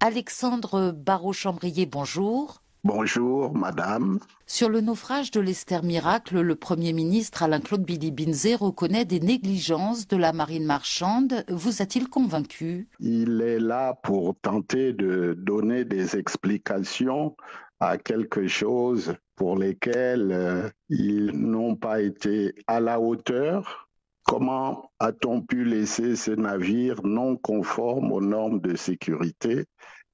Alexandre Barraud-Chambrier, bonjour. Bonjour, madame. Sur le naufrage de l'Esther Miracle, le Premier ministre Alain-Claude Bilibinzé reconnaît des négligences de la marine marchande. Vous a-t-il convaincu? Il est là pour tenter de donner des explications à quelque chose pour lesquels ils n'ont pas été à la hauteur. Comment a-t-on pu laisser ces navires non conformes aux normes de sécurité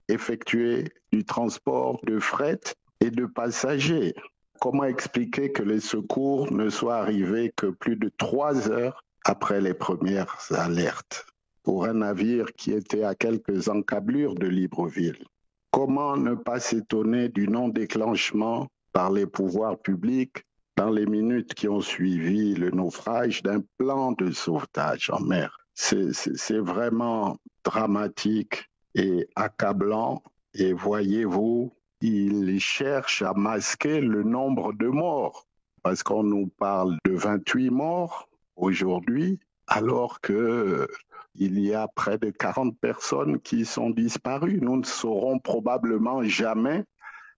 effectuer du transport de fret et de passagers? Comment expliquer que les secours ne soient arrivés que plus de 3 heures après les premières alertes pour un navire qui était à quelques encablures de Libreville? Comment ne pas s'étonner du non-déclenchement par les pouvoirs publics dans les minutes qui ont suivi le naufrage d'un plan de sauvetage en mer? C'est vraiment dramatique et accablant. Et voyez-vous, il cherche à masquer le nombre de morts, parce qu'on nous parle de 28 morts aujourd'hui, alors que il y a près de 40 personnes qui sont disparues. Nous ne saurons probablement jamais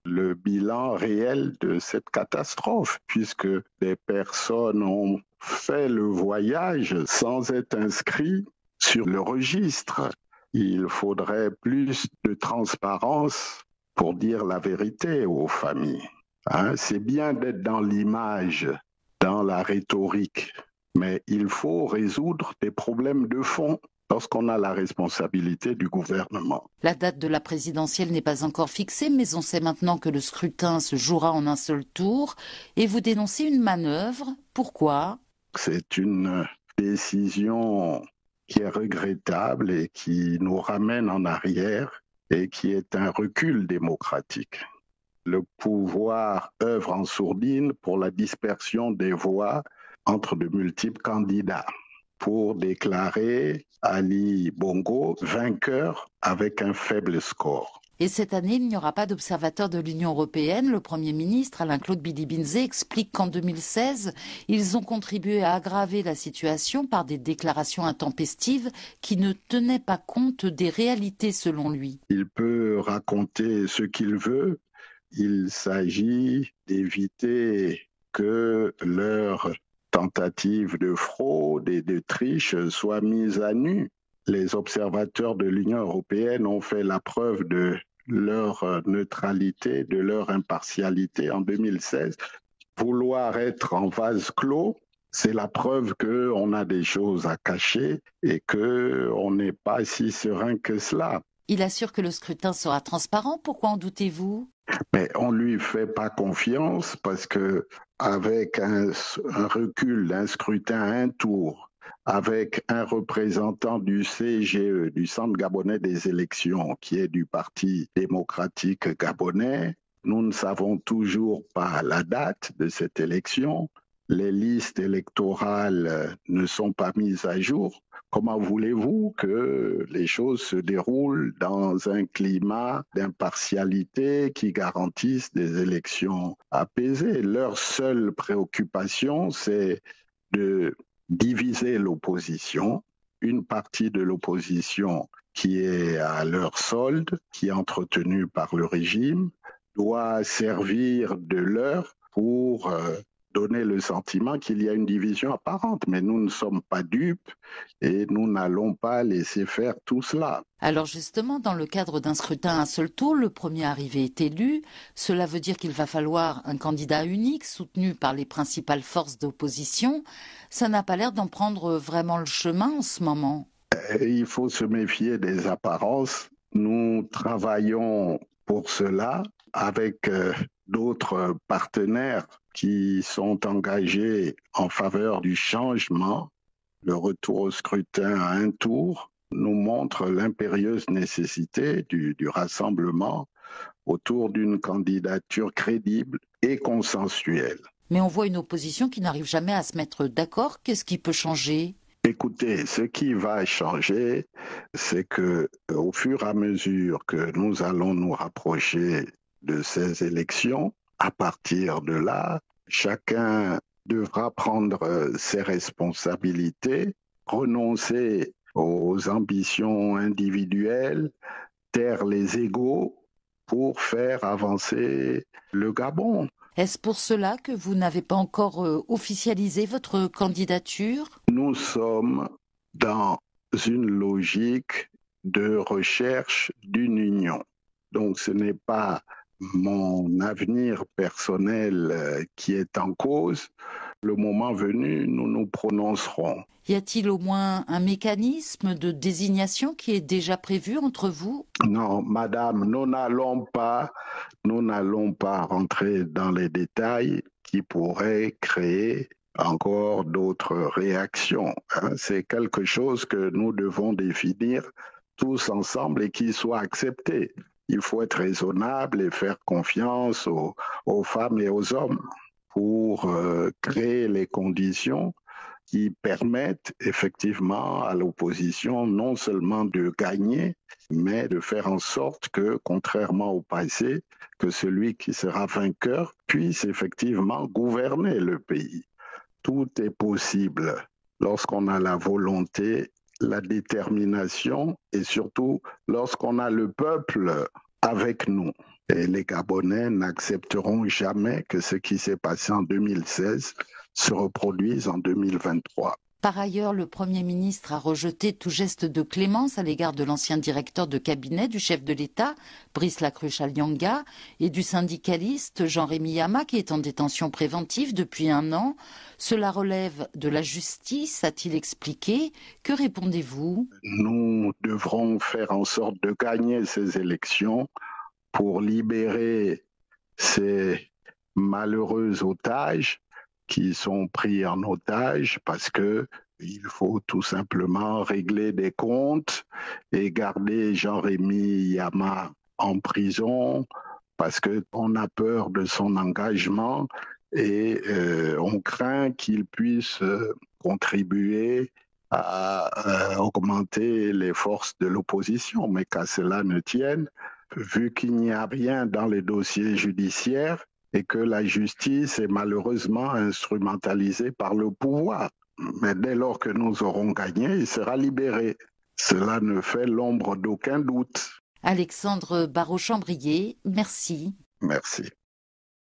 le bilan réel de cette catastrophe, puisque des personnes ont fait le voyage sans être inscrits sur le registre. Il faudrait plus de transparence pour dire la vérité aux familles. C'est bien d'être dans l'image, dans la rhétorique, mais il faut résoudre des problèmes de fond lorsqu'on a la responsabilité du gouvernement. La date de la présidentielle n'est pas encore fixée, mais on sait maintenant que le scrutin se jouera en un seul tour. Et vous dénoncez une manœuvre. Pourquoi? C'est une décision qui est regrettable et qui nous ramène en arrière et qui est un recul démocratique. Le pouvoir œuvre en sourdine pour la dispersion des voix entre de multiples candidats pour déclarer Ali Bongo vainqueur avec un faible score. Et cette année, il n'y aura pas d'observateur de l'Union européenne. Le Premier ministre, Alain-Claude Bilibinzé, explique qu'en 2016, ils ont contribué à aggraver la situation par des déclarations intempestives qui ne tenaient pas compte des réalités selon lui. Il peut raconter ce qu'il veut. Il s'agit d'éviter que leur tentative de fraude et de triche soient mises à nu. Les observateurs de l'Union européenne ont fait la preuve de leur neutralité, de leur impartialité en 2016. Vouloir être en vase clos, c'est la preuve qu'on a des choses à cacher et qu'on n'est pas si serein que cela. Il assure que le scrutin sera transparent. Pourquoi en doutez-vous? Mais on ne lui fait pas confiance parce que avec un recul d'un scrutin à un tour, avec un représentant du CGE, du Centre gabonais des élections, qui est du Parti démocratique gabonais, nous ne savons toujours pas la date de cette élection. Les listes électorales ne sont pas mises à jour. Comment voulez-vous que les choses se déroulent dans un climat d'impartialité qui garantisse des élections apaisées? Leur seule préoccupation, c'est de diviser l'opposition, une partie de l'opposition qui est à leur solde, qui est entretenue par le régime, doit servir de leurre pour donner le sentiment qu'il y a une division apparente. Mais nous ne sommes pas dupes et nous n'allons pas laisser faire tout cela. Alors justement, dans le cadre d'un scrutin à un seul tour, le premier arrivé est élu. Cela veut dire qu'il va falloir un candidat unique, soutenu par les principales forces d'opposition. Ça n'a pas l'air d'en prendre vraiment le chemin en ce moment. Il faut se méfier des apparences. Nous travaillons pour cela avec d'autres partenaires qui sont engagés en faveur du changement. Le retour au scrutin à un tour nous montre l'impérieuse nécessité du rassemblement autour d'une candidature crédible et consensuelle. Mais on voit une opposition qui n'arrive jamais à se mettre d'accord. Qu'est-ce qui peut changer? Écoutez, ce qui va changer, c'est que au fur et à mesure que nous allons nous rapprocher de ces élections, à partir de là, chacun devra prendre ses responsabilités, renoncer aux ambitions individuelles, taire les égos pour faire avancer le Gabon. Est-ce pour cela que vous n'avez pas encore officialisé votre candidature? Nous sommes dans une logique de recherche d'une union. Donc ce n'est pas mon avenir personnel qui est en cause. Le moment venu, nous nous prononcerons. Y a-t-il au moins un mécanisme de désignation qui est déjà prévu entre vous? Non, madame, nous n'allons pas rentrer dans les détails qui pourraient créer encore d'autres réactions. C'est quelque chose que nous devons définir tous ensemble et qui soit accepté. Il faut être raisonnable et faire confiance aux femmes et aux hommes pour créer les conditions qui permettent effectivement à l'opposition non seulement de gagner, mais de faire en sorte que, contrairement au passé, que celui qui sera vainqueur puisse effectivement gouverner le pays. Tout est possible lorsqu'on a la volonté, la détermination et surtout lorsqu'on a le peuple avec nous. Et les Gabonais n'accepteront jamais que ce qui s'est passé en 2016 se reproduise en 2023. Par ailleurs, le Premier ministre a rejeté tout geste de clémence à l'égard de l'ancien directeur de cabinet du chef de l'État, Brice Lacruche-Alianga, et du syndicaliste Jean-Rémy Yama, qui est en détention préventive depuis 1 an. Cela relève de la justice, a-t-il expliqué. Que répondez-vous? Nous devrons faire en sorte de gagner ces élections pour libérer ces malheureux otages qui sont pris en otage parce que il faut tout simplement régler des comptes et garder Jean-Rémy Yama en prison parce qu'on a peur de son engagement et on craint qu'il puisse contribuer à augmenter les forces de l'opposition. Mais qu'à cela ne tienne, vu qu'il n'y a rien dans les dossiers judiciaires, et que la justice est malheureusement instrumentalisée par le pouvoir. Mais dès lors que nous aurons gagné, il sera libéré. Cela ne fait l'ombre d'aucun doute. Alexandre Barraud-Chambrier, merci. Merci.